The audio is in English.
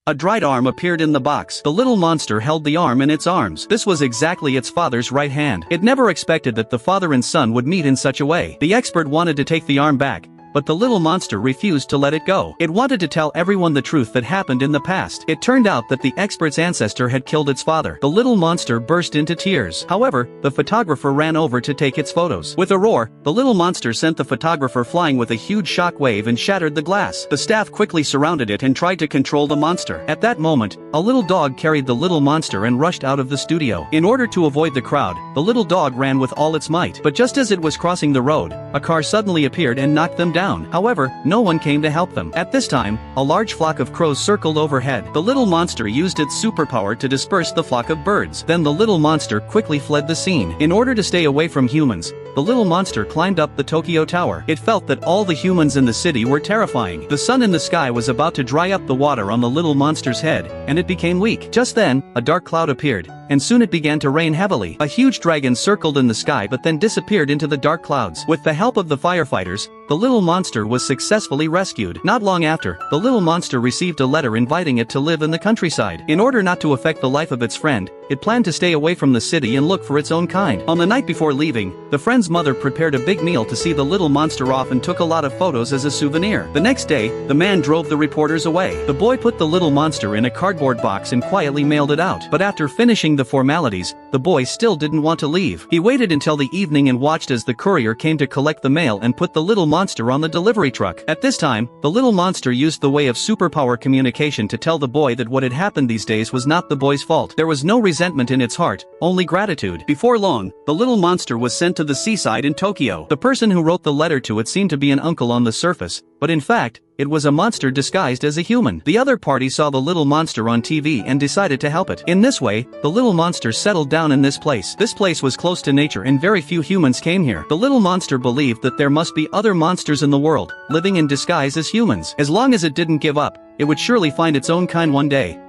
A dried arm appeared in the box. The little monster held the arm in its arms. This was exactly its father's right hand. It never expected that the father and son would meet in such a way. The expert wanted to take the arm back, but the little monster refused to let it go. It wanted to tell everyone the truth that happened in the past. It turned out that the expert's ancestor had killed its father. The little monster burst into tears. However, the photographer ran over to take its photos. With a roar, the little monster sent the photographer flying with a huge shock wave and shattered the glass. The staff quickly surrounded it and tried to control the monster. At that moment, a little dog carried the little monster and rushed out of the studio. In order to avoid the crowd, the little dog ran with all its might. But just as it was crossing the road, a car suddenly appeared and knocked them down. However, no one came to help them. At this time, a large flock of crows circled overhead. The little monster used its superpower to disperse the flock of birds. Then the little monster quickly fled the scene. In order to stay away from humans, the little monster climbed up the Tokyo Tower. It felt that all the humans in the city were terrifying. The sun in the sky was about to dry up the water on the little monster's head, and it became weak. Just then, a dark cloud appeared, and soon it began to rain heavily. A huge dragon circled in the sky but then disappeared into the dark clouds. With the help of the firefighters, the little monster was successfully rescued. Not long after, the little monster received a letter inviting it to live in the countryside. In order not to affect the life of its friend, it planned to stay away from the city and look for its own kind. On the night before leaving, the friend's mother prepared a big meal to see the little monster off and took a lot of photos as a souvenir. The next day, the man drove the reporters away. The boy put the little monster in a cardboard box and quietly mailed it out. But after finishing the formalities, the boy still didn't want to leave. He waited until the evening and watched as the courier came to collect the mail and put the little monster on the delivery truck. At this time, the little monster used the way of superpower communication to tell the boy that what had happened these days was not the boy's fault. There was no resentment in its heart, only gratitude. Before long, the little monster was sent to the seaside in Tokyo. The person who wrote the letter to it seemed to be an uncle on the surface, but in fact, it was a monster disguised as a human. The other party saw the little monster on TV and decided to help it. In this way, the little monster settled down in this place. This place was close to nature and very few humans came here. The little monster believed that there must be other monsters in the world, living in disguise as humans. As long as it didn't give up, it would surely find its own kind one day.